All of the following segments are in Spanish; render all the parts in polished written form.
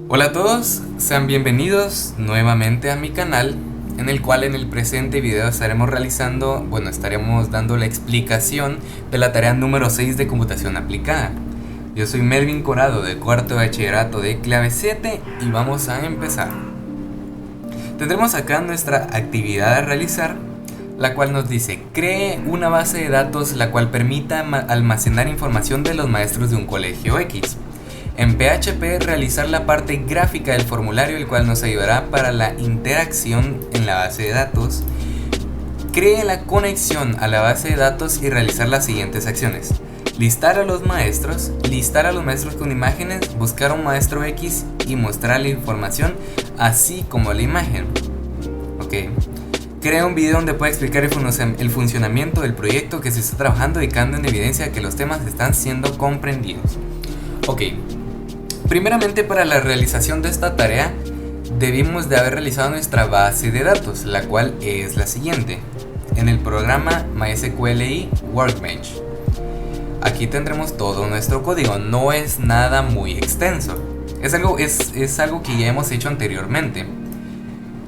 Hola a todos, sean bienvenidos nuevamente a mi canal, en el cual en el presente video estaremos dando la explicación de la tarea número 6 de computación aplicada. Yo soy Melvin Corado de cuarto de bachillerato de clave 7 y vamos a empezar. Tendremos acá nuestra actividad a realizar, la cual nos dice: cree una base de datos la cual permita almacenar información de los maestros de un colegio X. En PHP, realizar la parte gráfica del formulario, el cual nos ayudará para la interacción en la base de datos. Cree la conexión a la base de datos y realizar las siguientes acciones: listar a los maestros con imágenes, buscar a un maestro X y mostrar la información, así como la imagen. Ok. Crea un video donde pueda explicar el funcionamiento del proyecto que se está trabajando, dedicando en evidencia que los temas están siendo comprendidos. Ok. Primeramente, para la realización de esta tarea debimos de haber realizado nuestra base de datos, la cual es la siguiente, en el programa MySQLi Workbench. Aquí tendremos todo nuestro código, no es nada muy extenso, es algo que ya hemos hecho anteriormente.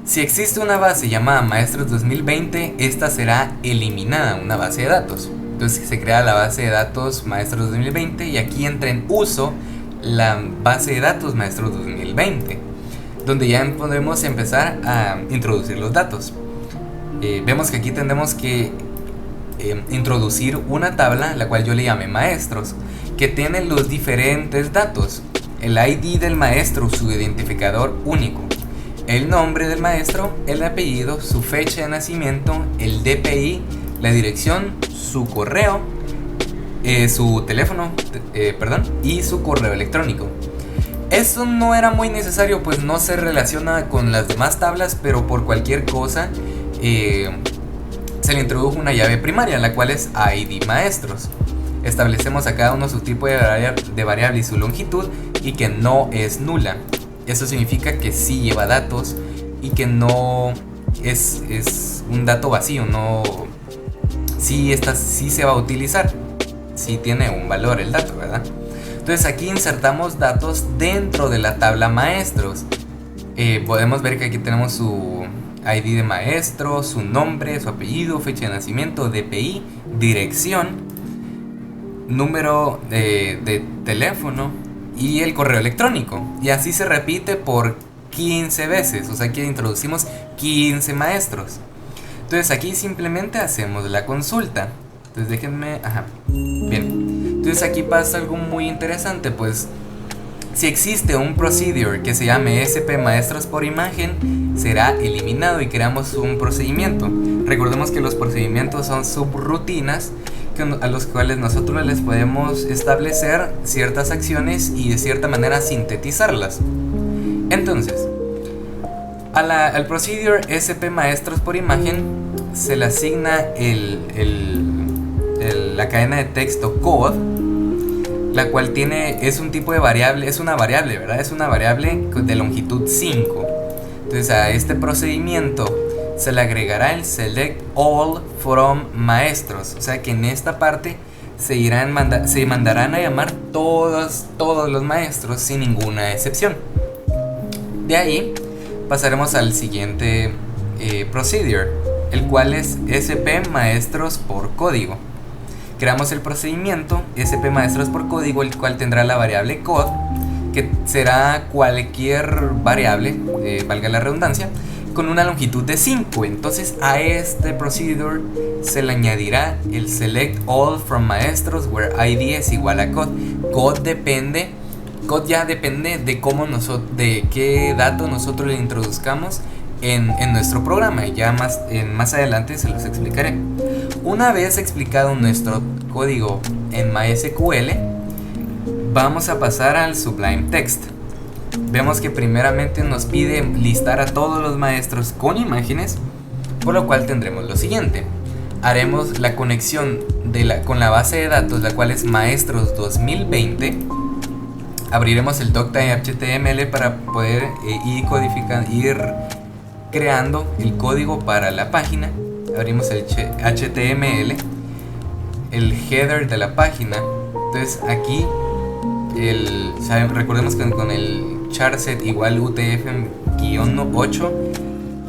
Si existe una base llamada Maestros 2020, esta será eliminada, una base de datos. Entonces se crea la base de datos Maestros 2020 y aquí entra en uso la base de datos Maestros 2020, donde ya podemos empezar a introducir los datos. Vemos que aquí tendremos que introducir una tabla, la cual yo le llamé maestros, que tiene los diferentes datos: el ID del maestro, su identificador único, el nombre del maestro, el apellido, su fecha de nacimiento, el DPI, la dirección, su correo, su teléfono, y su correo electrónico. Esto no era muy necesario, pues no se relaciona con las demás tablas, pero por cualquier cosa se le introdujo una llave primaria, la cual es ID maestros. Establecemos a cada uno su tipo de variable y su longitud, y que no es nula. Eso significa que sí lleva datos y que no es un dato vacío, sí se va a utilizar, sí tiene un valor el dato, ¿verdad? Entonces aquí insertamos datos dentro de la tabla maestros. Podemos ver que aquí tenemos su ID de maestro, su nombre, su apellido, fecha de nacimiento, DPI, dirección, número de teléfono y el correo electrónico. Y así se repite por 15 veces, o sea que introducimos 15 maestros. Entonces aquí simplemente hacemos la consulta. Entonces déjenme... Bien. Entonces aquí pasa algo muy interesante, pues si existe un procedure que se llame SP maestros por imagen, será eliminado y creamos un procedimiento. Recordemos que los procedimientos son subrutinas a los cuales nosotros les podemos establecer ciertas acciones y de cierta manera sintetizarlas. Entonces, al procedure SP maestros por imagen se le asigna la cadena de texto code, la cual es un tipo de variable, es una variable, ¿verdad? Es una variable de longitud 5. Entonces a este procedimiento se le agregará el select all from maestros, o sea que en esta parte se mandarán a llamar todos los maestros sin ninguna excepción. De ahí pasaremos al siguiente procedure, el cual es SP maestros por código. Creamos el procedimiento SP maestros por código, el cual tendrá la variable code, que será cualquier variable, valga la redundancia, con una longitud de 5. Entonces a este procedure se le añadirá el select all from maestros where ID es igual a code. Code ya depende de qué dato nosotros le introduzcamos en nuestro programa, y ya más adelante se los explicaré. Una vez explicado nuestro código en MySQL, vamos a pasar al Sublime Text. Vemos que primeramente nos pide listar a todos los maestros con imágenes, por lo cual tendremos lo siguiente: haremos la conexión con la base de datos, la cual es Maestros 2020. Abriremos el doc.html para poder ir creando el código para la página. Abrimos el HTML, el header de la página. Entonces aquí recordemos que con el charset igual UTF-8,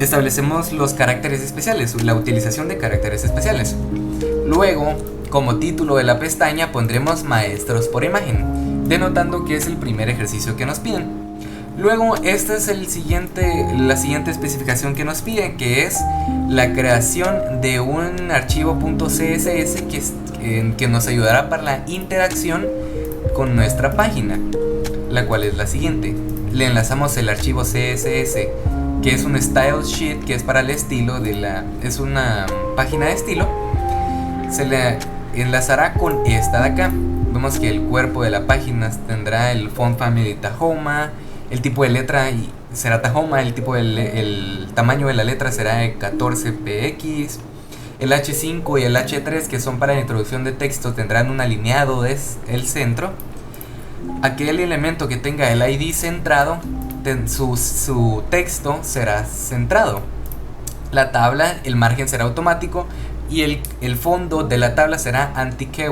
establecemos los caracteres especiales, la utilización de caracteres especiales. Luego, como título de la pestaña pondremos maestros por imagen, denotando que es el primer ejercicio que nos piden. Luego, esta es la siguiente especificación que nos pide, que es la creación de un archivo .css que nos ayudará para la interacción con nuestra página, la cual es la siguiente. Le enlazamos el archivo CSS, que es un style sheet, que es para el estilo es una página de estilo. Se le enlazará con esta de acá. Vemos que el cuerpo de la página tendrá el font family Tahoma, el tipo de letra será Tahoma, el tamaño de la letra será de 14px. El H5 y el H3, que son para la introducción de texto, tendrán un alineado del centro. Aquel elemento que tenga el ID centrado, su texto será centrado. La tabla, el margen será automático y el fondo de la tabla será anti-key.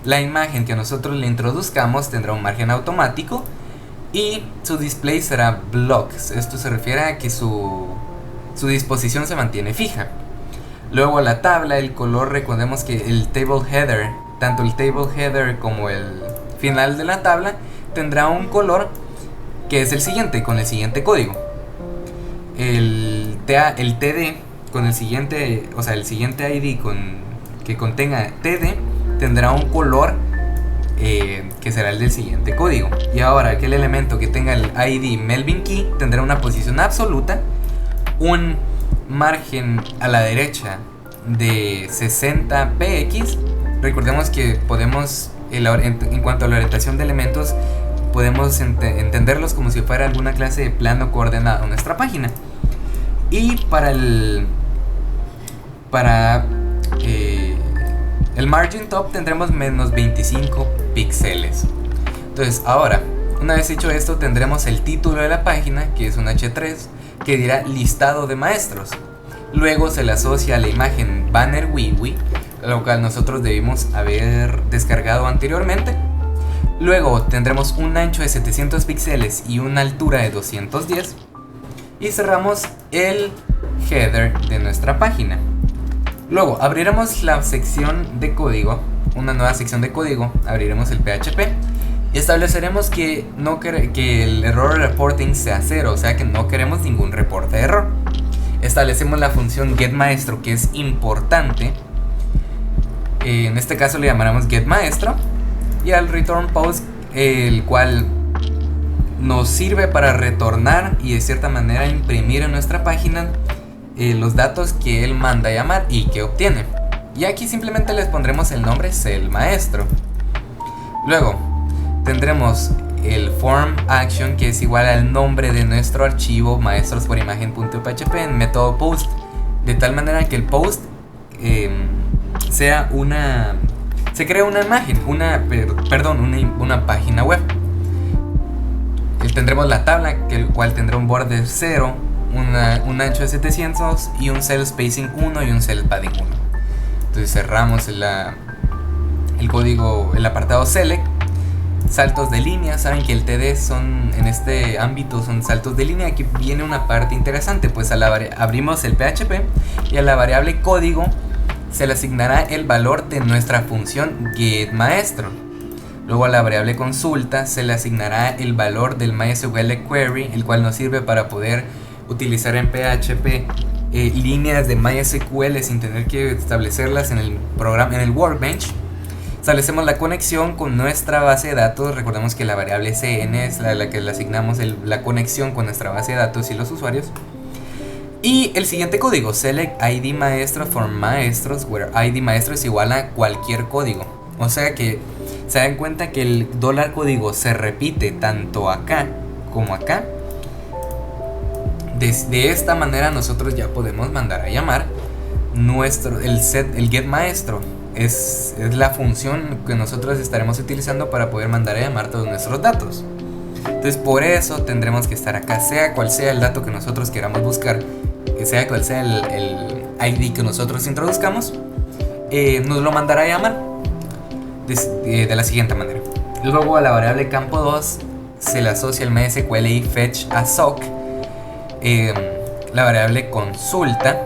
La imagen que nosotros le introduzcamos tendrá un margen automático y su display será blocks. Esto se refiere a que su disposición se mantiene fija. Luego la tabla, el color, recordemos que el table header, tanto el table header como el final de la tabla, tendrá un color que es el siguiente, con el siguiente código. El TD con el siguiente, o sea, el siguiente ID que contenga TD tendrá un color que será el del siguiente código. Y ahora aquel elemento que tenga el ID Melvin Key tendrá una posición absoluta, un margen a la derecha de 60px. Recordemos que podemos, en cuanto a la orientación de elementos, podemos entenderlos como si fuera alguna clase de plano coordenado en nuestra página. Y para el margin top tendremos menos 25 píxeles. Entonces ahora, una vez hecho esto, tendremos el título de la página, que es un H3, que dirá listado de maestros. Luego se le asocia a la imagen banner wiwi, lo cual nosotros debimos haber descargado anteriormente. Luego tendremos un ancho de 700 píxeles y una altura de 210. Y cerramos el header de nuestra página. Luego abriremos la sección de código, una nueva sección de código, abriremos el PHP y estableceremos que el error reporting sea 0, o sea que no queremos ningún reporte de error. Establecemos la función getMaestro, que es importante. En este caso le llamaremos getMaestro, y al return post, el cual nos sirve para retornar y de cierta manera imprimir en nuestra página los datos que él manda a llamar y que obtiene. Y aquí simplemente les pondremos el nombre selmaestro. Luego tendremos el form action, que es igual al nombre de nuestro archivo maestrosporimagen.php en método post, de tal manera que el post se crea una imagen, una página web. Tendremos la tabla, el cual tendrá un borde 0, un ancho de 700 y un cell spacing 1 y un cell padding 1. Entonces cerramos el código, el apartado select. Saltos de línea, saben que el TD en este ámbito son saltos de línea. Aquí viene una parte interesante, pues abrimos el PHP y a la variable código se le asignará el valor de nuestra función getMaestro. Luego a la variable consulta se le asignará el valor del MySQL query, el cual nos sirve para poder utilizar en PHP líneas de MySQL sin tener que establecerlas en el programa, en el Workbench. Establecemos la conexión con nuestra base de datos. Recordemos que la variable cn es la que le asignamos la conexión con nuestra base de datos y los usuarios. Y el siguiente código, select id maestro for maestros, where id maestro es igual a cualquier código. O sea que se dan cuenta que el $código se repite tanto acá como acá. De esta manera nosotros ya podemos mandar a llamar el getMaestro. Es la función que nosotros estaremos utilizando para poder mandar a llamar todos nuestros datos. Entonces por eso tendremos que estar acá, sea cual sea el dato que nosotros queramos buscar, sea cual sea el ID que nosotros introduzcamos, nos lo mandará a llamar de la siguiente manera. Luego a la variable campo 2 se le asocia al MySQL y fetch a sock la variable consulta,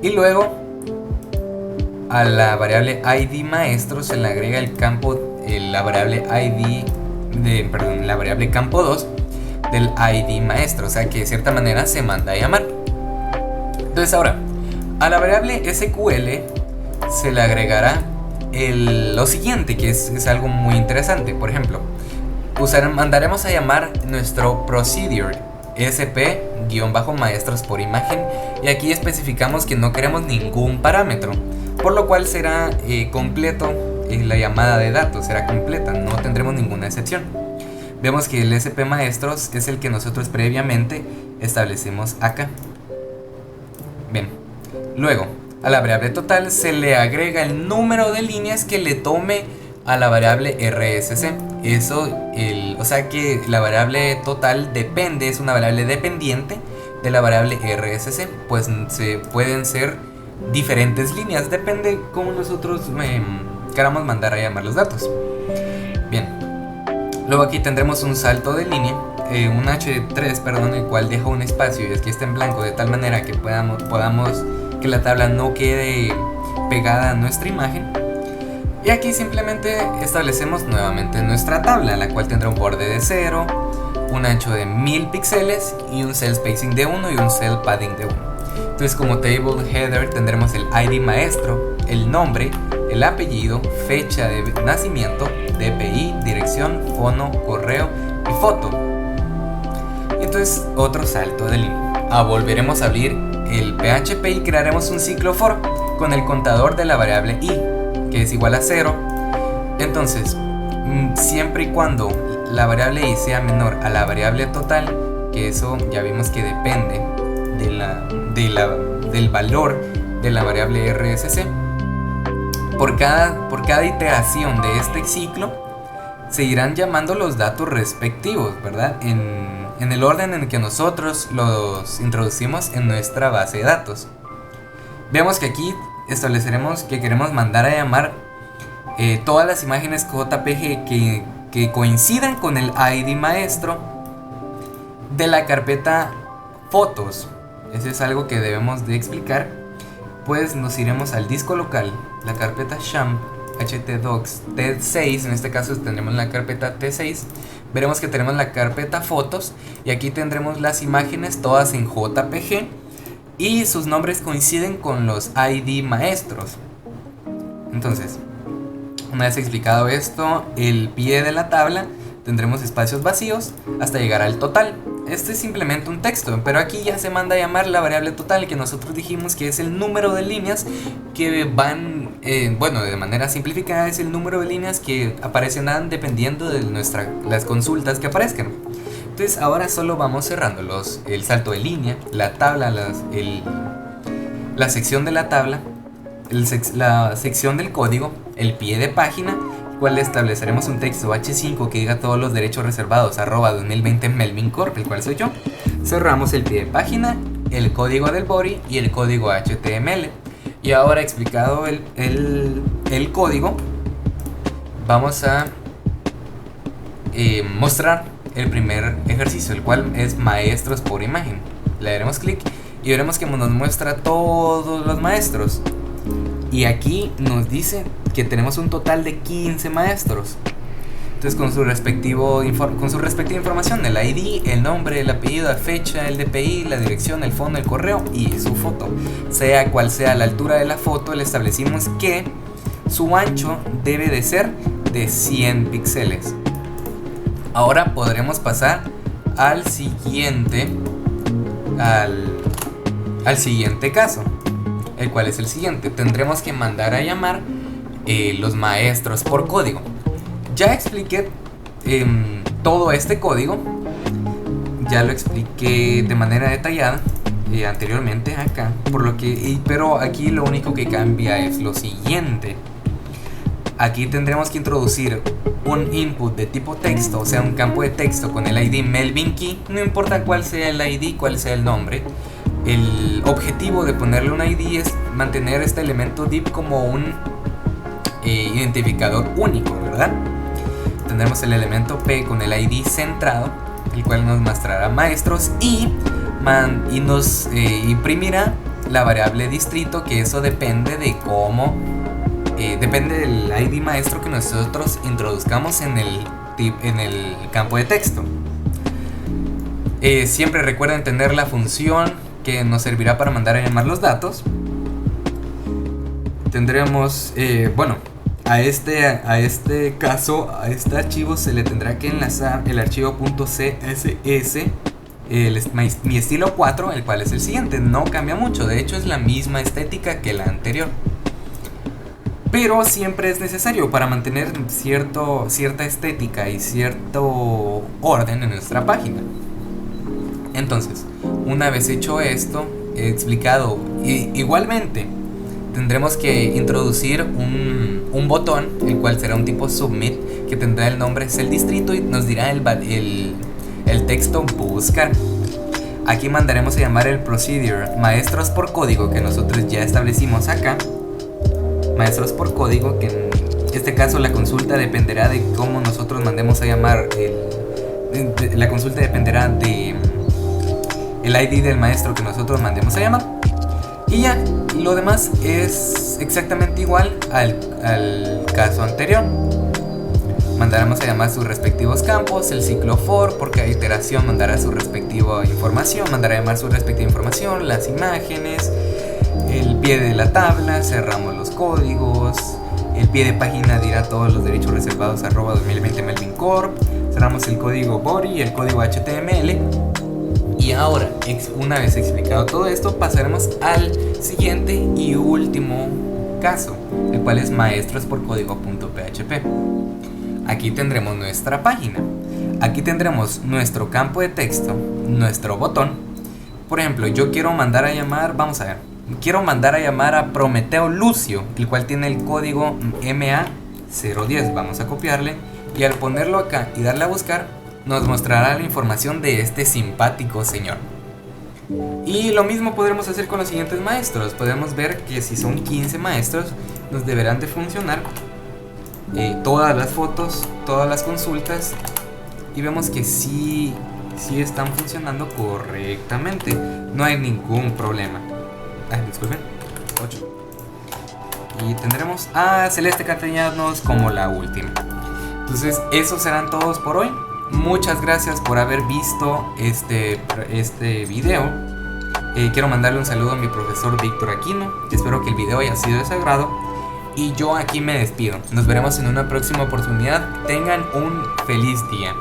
y luego a la variable id maestro se le agrega el campo, la variable la variable campo 2 del id maestro, o sea que de cierta manera se manda a llamar. Entonces ahora, a la variable SQL se le agregará lo siguiente, que es algo muy interesante. Por ejemplo, mandaremos a llamar nuestro procedure sp-maestros por imagen, y aquí especificamos que no queremos ningún parámetro, por lo cual será completo, la llamada de datos será completa, no tendremos ninguna excepción. Vemos que el sp maestros es el que nosotros previamente establecemos acá. Bien, luego a la variable total se le agrega el número de líneas que le tome a la variable RSC. O sea que la variable total es una variable dependiente de la variable RSC, pues pueden ser diferentes líneas, depende cómo nosotros queramos mandar a llamar los datos. Bien, luego aquí tendremos un salto de línea, un H3, perdón, el cual deja un espacio y es que esté en blanco, de tal manera que podamos que la tabla no quede pegada a nuestra imagen. Y aquí simplemente establecemos nuevamente nuestra tabla, la cual tendrá un borde de 0, un ancho de 1000 píxeles y un cell spacing de 1 y un cell padding de 1. Entonces, como table header tendremos el ID maestro, el nombre, el apellido, fecha de nacimiento, DPI, dirección, fono, correo y foto. Entonces, otro salto de línea. Volveremos a abrir el PHP y crearemos un ciclo for con el contador de la variable i, que es igual a 0. Entonces, siempre y cuando la variable i sea menor a la variable total, que eso ya vimos que depende del valor de la variable RSC, por cada iteración de este ciclo se irán llamando los datos respectivos, ¿verdad? En el orden en el que nosotros los introducimos en nuestra base de datos. Vemos que aquí estableceremos que queremos mandar a llamar todas las imágenes JPG que coincidan con el ID maestro de la carpeta fotos. Eso es algo que debemos de explicar, pues nos iremos al disco local, la carpeta sham htdocs t6, en este caso tendremos la carpeta t6, veremos que tenemos la carpeta fotos y aquí tendremos las imágenes todas en JPG y sus nombres coinciden con los ID maestros. Entonces, una vez explicado esto, el pie de la tabla tendremos espacios vacíos hasta llegar al total. Este es simplemente un texto, pero aquí ya se manda a llamar la variable total, que nosotros dijimos que es el número de líneas que van, de manera simplificada es el número de líneas que aparecerán dependiendo de las consultas que aparezcan. Entonces ahora solo vamos cerrando el salto de línea, la tabla, la sección de la tabla, la sección del código, el pie de página, cual estableceremos un texto H5 que diga todos los derechos reservados @2020 Melvin Corp, el cual soy yo. Cerramos el pie de página, el código del body y el código HTML. Y ahora explicado el código, vamos a mostrar el primer ejercicio, el cual es maestros por imagen. Le daremos clic y veremos que nos muestra todos los maestros. Y aquí nos dice que tenemos un total de 15 maestros. Entonces con su respectiva información, el ID, el nombre, el apellido, la fecha, el DPI, la dirección, el fondo, el correo y su foto. Sea cual sea la altura de la foto, le establecimos que su ancho debe de ser de 100 píxeles. Ahora podremos pasar al siguiente caso, el cual es el siguiente. Tendremos que mandar a llamar los maestros por código. Ya expliqué todo este código, ya lo expliqué de manera detallada anteriormente acá, pero aquí lo único que cambia es lo siguiente. Aquí tendremos que introducir un input de tipo texto, o sea un campo de texto con el ID Melvin Key, no importa cuál sea el ID, cuál sea el nombre. El objetivo de ponerle un ID es mantener este elemento div como un identificador único, ¿verdad? tendremos el elemento P con el ID centrado, el cual nos mostrará maestros y nos imprimirá la variable distrito, que eso depende de cómo depende del ID maestro que nosotros introduzcamos en el campo de texto. Siempre recuerden tener la función que nos servirá para mandar a llamar los datos. Tendremos, a este caso, a este archivo se le tendrá que enlazar el archivo .css, mi estilo 4, el cual es el siguiente. No cambia mucho, de hecho es la misma estética que la anterior, pero siempre es necesario para mantener cierta estética y cierto orden en nuestra página. Entonces, una vez hecho esto, he explicado, igualmente tendremos que introducir un botón, el cual será un tipo submit, que tendrá el nombre cell distrito y nos dirá el texto buscar. Aquí mandaremos a llamar el procedure maestros por código, que nosotros ya establecimos acá. Maestros por código, que en este caso la consulta dependerá de cómo nosotros mandemos a llamar la consulta dependerá de el ID del maestro que nosotros mandemos a llamar. Y ya, lo demás es exactamente igual al caso anterior. Mandaremos a llamar sus respectivos campos, el ciclo for, por cada iteración mandará su respectiva información, mandará a llamar su respectiva información, las imágenes, el pie de la tabla, cerramos los códigos, el pie de página dirá todos los derechos reservados @2020 Melvin Corp, cerramos el código body y el código HTML. Y ahora, una vez explicado todo esto, pasaremos al siguiente y último caso, el cual es maestros por código.php. Aquí tendremos nuestra página, aquí tendremos nuestro campo de texto, nuestro botón. Por ejemplo, yo quiero mandar a llamar, quiero mandar a llamar a Prometeo Lucio, el cual tiene el código MA010. Vamos a copiarle y al ponerlo acá y darle a buscar, nos mostrará la información de este simpático señor. Y lo mismo podremos hacer con los siguientes maestros. Podemos ver que si son 15 maestros, nos deberán de funcionar todas las fotos, todas las consultas, y vemos que sí están funcionando correctamente. No hay ningún problema. Disculpen. 8. Y tendremos a Celeste Castellanos como la última. Entonces, esos serán todos por hoy. Muchas gracias por haber visto este video. Quiero mandarle un saludo a mi profesor Víctor Aquino. Espero que el video haya sido de su agrado. Y yo aquí me despido. Nos veremos en una próxima oportunidad. Tengan un feliz día.